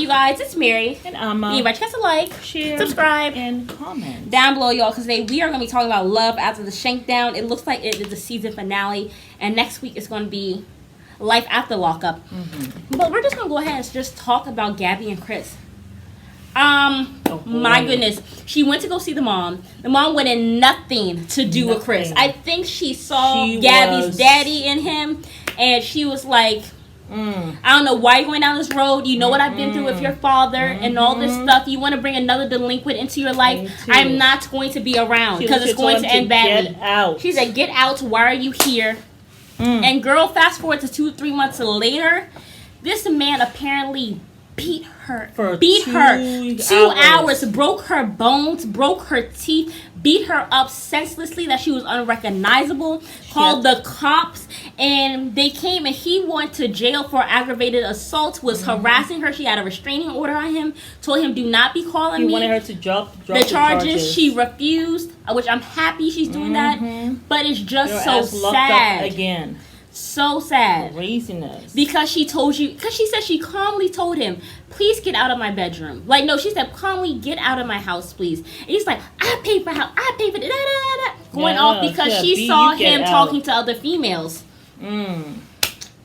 You guys, it's Mary. And Amma. You invite you guys to like, share, subscribe, and comment down below, y'all, because today we are going to be talking about Love After the Shakedown. It looks like it is the season finale, and next week is going to be Life After Lockup. But we're just going to go ahead and just talk about Gabby and Chris. My goodness. She went to go see the mom. The mom wanted nothing to do with Chris. I think she saw Gabby's daddy in him, and she was like, I don't know why you're going down this road. You know what I've been through with your father and all this stuff. You want to bring another delinquent into your life? I'm not going to be around because it's going to end badly. Get out. She said, get out. Why are you here? And girl, fast forward to 2-3 months later, this man apparently beat her. Beat her 2 hours, broke her bones, broke her teeth, beat her up senselessly that she was unrecognizable, called the cops, and they came and he went to jail for aggravated assault, was harassing her. She had a restraining order on him, told him do not be calling me. He wanted her to drop the charges. She refused, which I'm happy she's doing that, but it's just so sad. Again. So sad. Craziness. Because she said she calmly told him, please get out of my bedroom. Like, no, she said, calmly get out of my house, please. And he's like, I pay for house, I pay for da-da-da-da. Going off because she saw him talking to other females.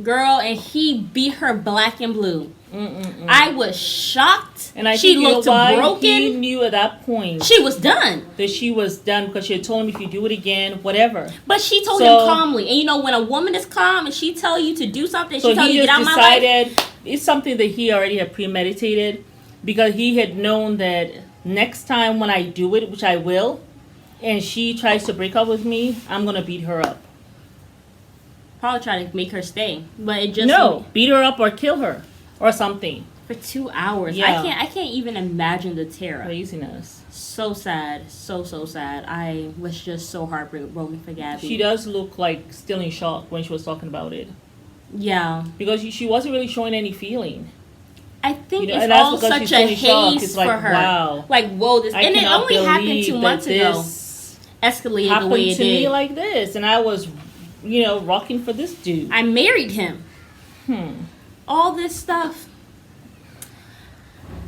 Girl, and he beat her black and blue. I was shocked. And I she think looked broken. He knew at that point she was done. That she was done because she had told him if you do it again, whatever. But she told him calmly. And you know, when a woman is calm and she tell you to do something, she tell you to get out of my life. It's something that he already had premeditated because he had known that next time when I do it, which I will, and she tries to break up with me, I'm gonna beat her up. Probably try to make her stay, but it just beat her up or kill her or something for 2 hours. I can't even imagine the terror. Craziness. So sad, so sad. I was just so heartbroken for Gabby. She does look like still in shock when she was talking about it. Yeah, because she wasn't really showing any feeling. I think it's all such a haze for her. Wow. Like, whoa, this, and it only happened 2 months ago. Escalated the way it did. Happened to me like this, and I was, rocking for this dude. I married him. All this stuff.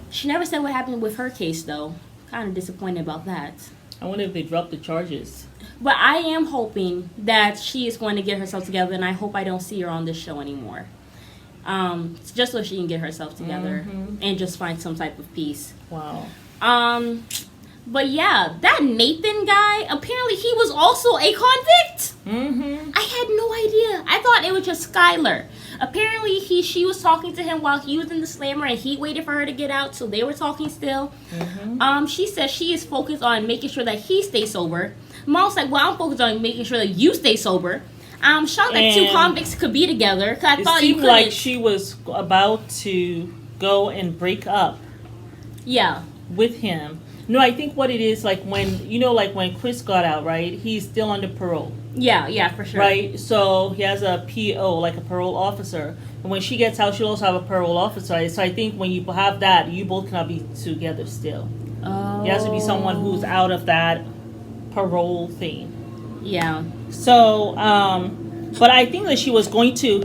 She never said what happened with her case, though. Kind of disappointed about that. I wonder if they dropped the charges. But I am hoping that she is going to get herself together, and I hope I don't see her on this show anymore. Just so she can get herself together and just find some type of peace. Wow. But yeah, that Nathan guy, apparently he was also a convict. I had no idea. I thought it was just Skylar. Apparently she was talking to him while he was in the slammer and he waited for her to get out, so they were talking still. She says she is focused on making sure that he stays sober. Mom's like, well, I'm focused on making sure that you stay sober. I'm shocked that two convicts could be together. Cause I thought you couldn't. It seemed like she was about to go and break up. Yeah. With him. No, I think what it is, like when Chris got out, right? He's still under parole. Yeah, for sure. Right? So he has a PO, like a parole officer. And when she gets out, she'll also have a parole officer. Right? So I think when you have that, you both cannot be together still. Oh. It has to be someone who's out of that parole thing. Yeah. So, but I think that she was going to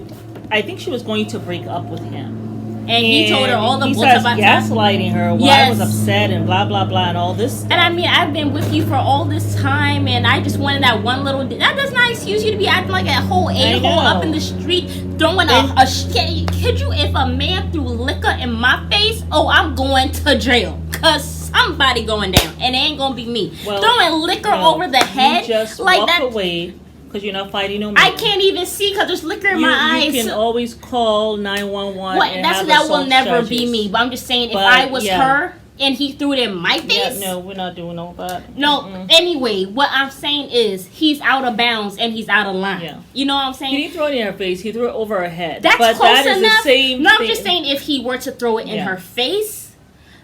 break up with him. And he told her all the bullshit about gaslighting her while I was upset and blah blah blah and all this stuff. And I mean, I've been with you for all this time, and I just wanted that one little. That does not excuse you to be acting like a whole a-hole up in the street, throwing could you? If a man threw liquor in my face, I'm going to jail, cause somebody going down, and it ain't gonna be me. Throwing liquor over the head, just like walk that. Away. Because you're not fighting no man. I can't even see because there's liquor in my eyes. You can always call 911. That will never be me. But I'm just saying, if I was her and he threw it in my face. Yeah, no, we're not doing all that. No. Anyway, what I'm saying is he's out of bounds and he's out of line. Yeah. You know what I'm saying? He didn't throw it in her face. He threw it over her head. That's but close that enough. Is the same no, thing. I'm just saying if he were to throw it in her face.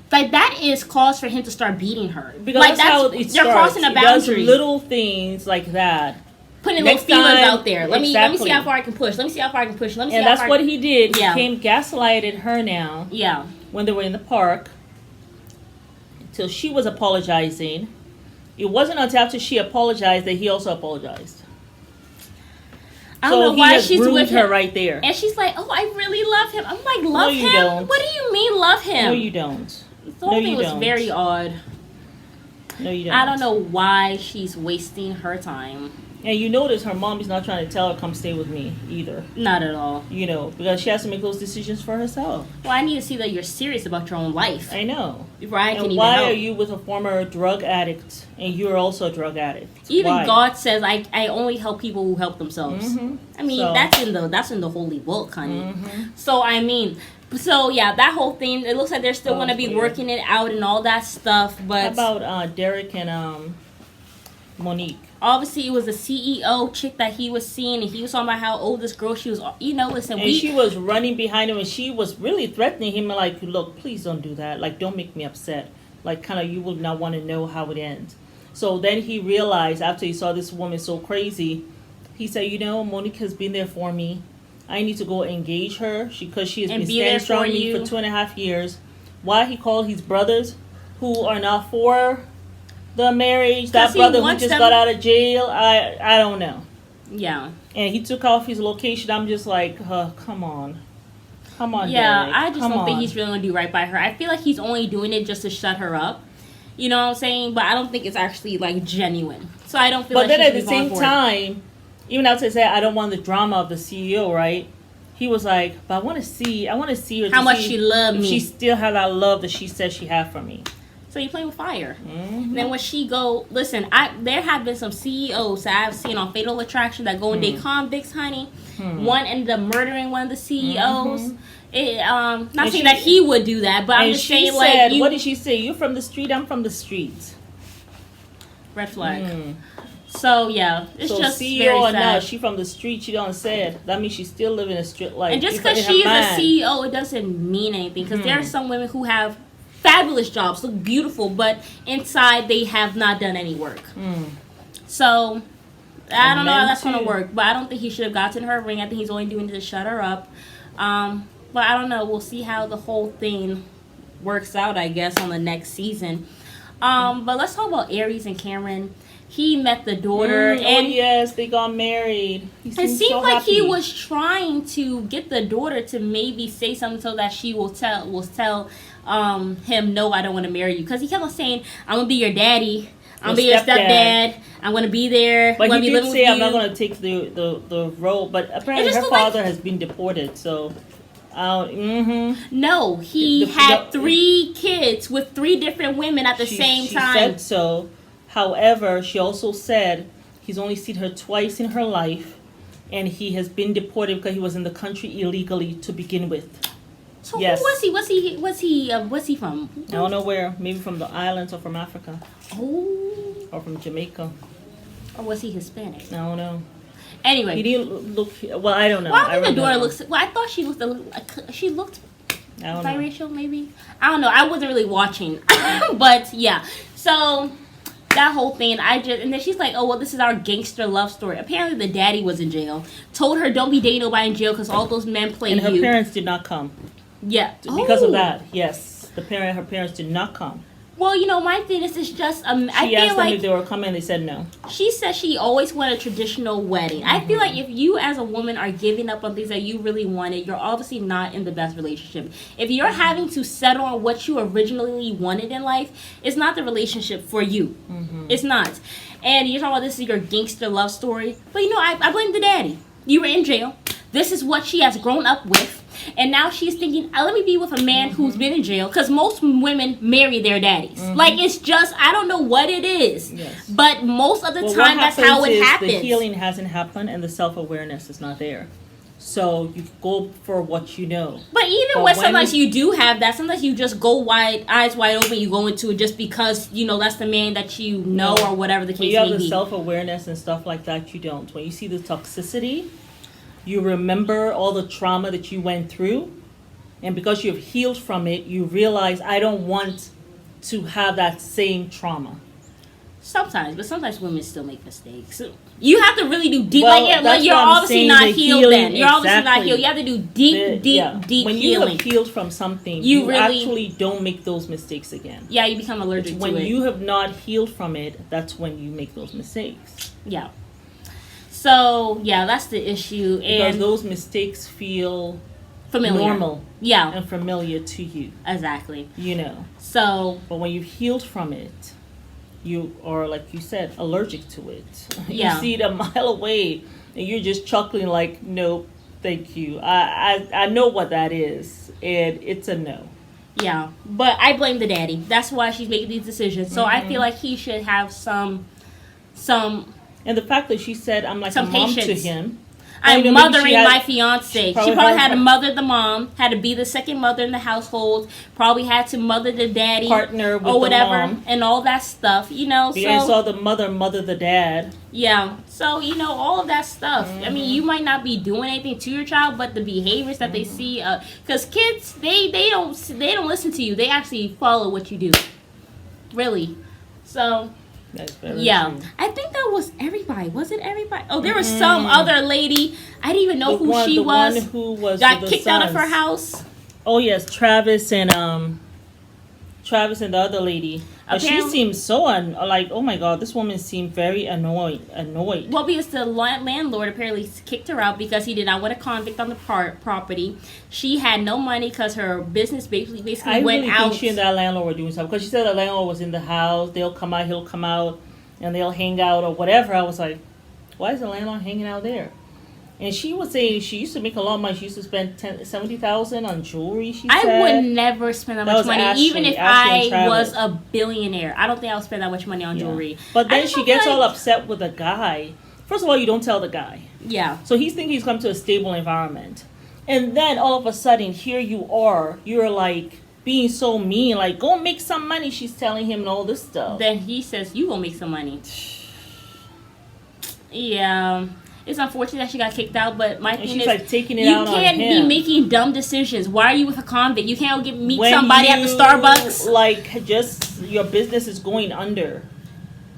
Like, that is cause for him to start beating her. Because that's how it starts. They're crossing a boundary. He does little things like that. Putting little feelers out there. Let me see how far I can push. Let me see how far I can push. Let me see and how that's far what he did. Yeah. He came gaslighted her now. Yeah. When they were in the park. Till she was apologizing. It wasn't until after she apologized that he also apologized. I don't know why she's with her him. right there. And she's like, oh, I really love him. I'm like, love him? Don't. What do you mean love him? No, you don't. The whole thing was very odd. No, you don't. I don't know why she's wasting her time. And you notice her mom is not trying to tell her, come stay with me, either. Not at all. Because she has to make those decisions for herself. Well, I need to see that you're serious about your own life. I know. Brian can and even why help. are you with a former drug addict and you're also a drug addict? Even why? God says, I only help people who help themselves. Mm-hmm. I mean, that's in the holy book, honey. Mm-hmm. So, I mean... So, yeah, that whole thing, it looks like they're still going to be working it out and all that stuff, but... How about Derek and Monique? Obviously, it was the CEO chick that he was seeing, and he was talking about how old this girl, she was, listen, and she was running behind him, and she was really threatening him, like, look, please don't do that. Like, don't make me upset. Like, kind of, you will not want to know how it ends. So then he realized, after he saw this woman so crazy, he said, Monique has been there for me. I need to go engage her because she has been standing strong with me for 2.5 years. Why he called his brothers who are not for the marriage, that brother who just got out of jail, I don't know. Yeah. And he took off his location. I'm just like, come on. Come on, yeah, Derek. I just don't think he's really going to do right by her. I feel like he's only doing it just to shut her up. You know what I'm saying? But I don't think it's actually, like, genuine. So I don't feel like But then at the same time... Even after say I don't want the drama of the CEO, right? He was like, but I want to see her. How much she loved me. She still had that love that she said she had for me. So you playing with fire. Mm-hmm. Then when she go, listen, there have been some CEOs that I've seen on Fatal Attraction that go and date convicts, honey. One ended up murdering one of the CEOs. Not saying that he would do that, but I'm just saying like. What did she say? You're from the street. I'm from the street. Red flag. So yeah, it's just CEO very or sad. not, she from the street. She don't say it. That means she's still living a street life. And just because she's a CEO, it doesn't mean anything. Because there are some women who have fabulous jobs, look beautiful, but inside they have not done any work. So I don't know how that's gonna work. But I don't think he should have gotten her a ring. I think he's only doing it to shut her up. But I don't know. We'll see how the whole thing works out, I guess, on the next season. But let's talk about Aries and Cameron. He met the daughter, and yes, they got married. It seemed so like happy. He was trying to get the daughter to maybe say something so that she will tell him, no, I don't want to marry you, because he kept on saying, I'm gonna be your daddy, I'm gonna be your stepdad, I'm gonna be there. But he did say, I'm you. not gonna take the role. But apparently her father has been deported, so. No, he had 3 kids with 3 different women at the same time. She said so. However, she also said he's only seen her twice in her life, and he has been deported because he was in the country illegally to begin with. So yes. Who was he? Was he from? I don't know where. Maybe from the islands or from Africa. Oh. Or from Jamaica. Or was he Hispanic? I don't know. Anyway, he didn't look. Well, I don't know. Well, I think the daughter looks. Well, I thought she looked. She looked biracial, maybe. I don't know. I wasn't really watching, but yeah. So. That whole thing, and then she's like, oh, well, this is our gangster love story. Apparently, the daddy was in jail. Told her, don't be dating nobody in jail because all those men play you. And her parents did not come. Yeah. Because of that, yes. Her parents did not come. Well, my thing is, it's just, I feel like... She asked them if they were coming, and they said no. She said she always wanted a traditional wedding. I feel like if you, as a woman, are giving up on things that you really wanted, you're obviously not in the best relationship. If you're having to settle on what you originally wanted in life, it's not the relationship for you. It's not. And you're talking about this is your gangster love story. But, I blame the daddy. You were in jail. This is what she has grown up with. And now she's thinking, let me be with a man who's been in jail. Because most women marry their daddies. Like, it's just, I don't know what it is. Yes. But most of the time, that's how it happens. The healing hasn't happened and the self-awareness is not there. So you go for what you know. But even when sometimes you do have that, sometimes you just go eyes wide open, you go into it just because, that's the man that you know or whatever the case may be. When you have the self-awareness and stuff like that, you don't. When you see the toxicity... You remember all the trauma that you went through, and because you have healed from it, you realize I don't want to have that same trauma. Sometimes, but sometimes women still make mistakes. You have to really do deep. Like you're obviously not healed. Then you're obviously not healed. You have to do deep healing. When you have healed from something, you really, actually don't make those mistakes again. Yeah, you become allergic to it. When you have not healed from it, that's when you make those mistakes. Yeah. So yeah, that's the issue. Because And those mistakes feel familiar. normal. Yeah. And familiar to you. Exactly. You know. So. But when you've healed from it, you are, like you said, allergic to it. Yeah. You see it a mile away, and you're just chuckling like, nope, thank you. I know what that is, and it's a no. Yeah, but I blame the daddy. That's why she's making these decisions. So I feel like he should have some. And the fact that she said, "I'm like a mom to him." I'm mothering my fiance. She probably had to mother the mom, had to be the second mother in the household, probably had to mother the daddy, partner with or whatever, the mom. And all that stuff. You know, I saw the mother the dad. Yeah, so you know all of that stuff. I mean, you might not be doing anything to your child, but the behaviors that they see, because kids they don't listen to you. They actually follow what you do. Really, so. That's very true. I think that was everybody. Was it everybody? Oh, there was some other lady. I didn't even know who she was. One who was got kicked out of her house. Oh yes, Travis and the other lady. She seemed so like, oh my god, this woman seemed very annoyed. Well, because the landlord apparently kicked her out because he did not want a convict on the property. She had no money because her business basically went out. I think she and that landlord were doing something, because she said the landlord was in the house. They'll come out, he'll come out, and they'll hang out or whatever. I was like, why is the landlord hanging out there? And she was saying she used to make a lot of money. She used to spend $70,000 on jewelry. She said. I would never spend that much money, Ashley, even if I was a billionaire. I don't think I would spend that much money on jewelry. But then she gets all upset with the guy. First of all, you don't tell the guy. Yeah. So he's thinking he's come to a stable environment, and then all of a sudden, here you are. You're like being so mean. Like, go make some money. She's telling him and all this stuff. Then he says, "You gonna make some money." Yeah. It's unfortunate that she got kicked out, but my thing is, like taking it out on him. You can't be making dumb decisions. Why are you with a convict? You can't meet somebody at the Starbucks. Like, just your business is going under.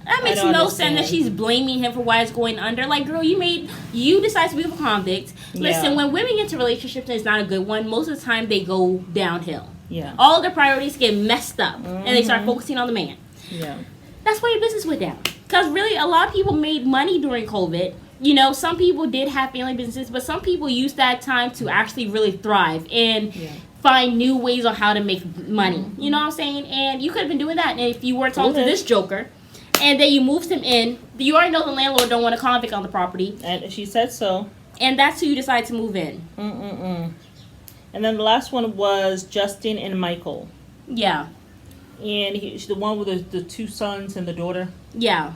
That makes no sense that she's blaming him for why it's going under. Like, girl, you decide to be with a convict. Listen, when women get into relationships and it's not a good one, most of the time they go downhill. Yeah. All their priorities get messed up, and they start focusing on the man. Yeah. That's why your business went down. Because really, a lot of people made money during COVID. You know, some people did have family businesses, but some people used that time to actually really thrive and find new ways on how to make money. You know what I'm saying? And you could have been doing that. And if you were talking to this joker, and then you moved him in, you already know the landlord don't want a convict on the property. And she said so. And that's who you decide to move in. And then the last one was Justin and Michael. Yeah. And he's the one with the two sons and the daughter. Yeah.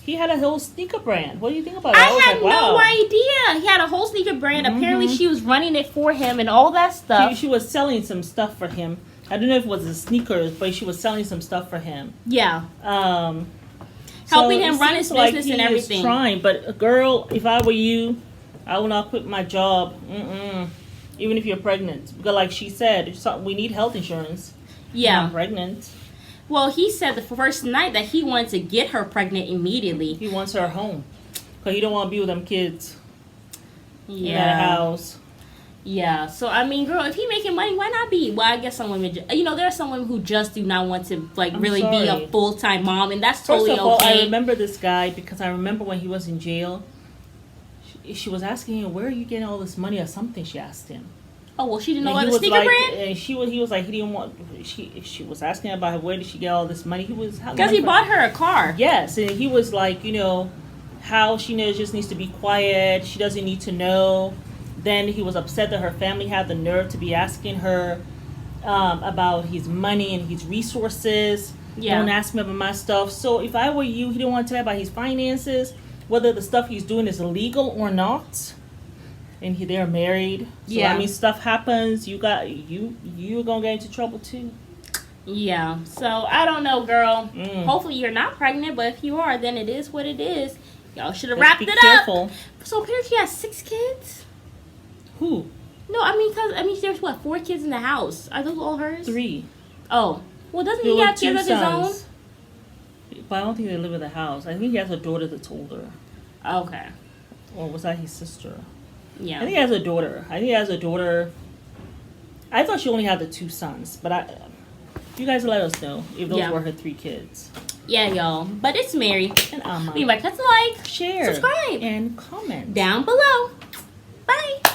He had a whole sneaker brand. What do you think about that? I had no idea. He had a whole sneaker brand. Apparently, she was running it for him and all that stuff. She was selling some stuff for him. I don't know if it was the sneakers, but she was selling some stuff for him. Yeah. Helping him run his business and everything. He's trying, but girl, if I were you, I would not quit my job. Even if you're pregnant, because like she said, we need health insurance. Yeah. I'm pregnant. Well, he said the first night that he wanted to get her pregnant immediately. He wants her home. Because he don't want to be with them kids. Yeah. In that house. Yeah. So, I mean, girl, if he making money, why not be? Well, I guess some women, there are some women who just do not want to, be a full-time mom. And that's totally okay. First of all, I remember this guy because I remember when he was in jail. She was asking him, where are you getting all this money or something, she asked him. Oh, well, she didn't know about the sneaker brand? And he was like, he didn't want, she was asking about where did she get all this money. Because he bought her a car. Yes, and he was like, how she just needs to be quiet. She doesn't need to know. Then he was upset that her family had the nerve to be asking her about his money and his resources. Yeah. Don't ask me about my stuff. So if I were you, he didn't want to tell me about his finances, whether the stuff he's doing is illegal or not. And they're married. So, I mean, stuff happens. You're gonna get into trouble too. Yeah. So I don't know, girl. Hopefully you're not pregnant, but if you are, then it is what it is. Y'all should have wrapped it up. So apparently she has 6 kids. Who? No, I mean, there's 4 kids in the house. Are those all hers? 3. Oh, well, doesn't he have kids of his own? But I don't think they live in the house. I think he has a daughter that's older. Okay. Or was that his sister? Yeah. I think he has a daughter. I thought she only had the 2 sons, but You guys let us know if those were her 3 kids. Yeah, y'all. But it's Mary. And Amma. Leave a like, share, subscribe, and comment down below. Bye.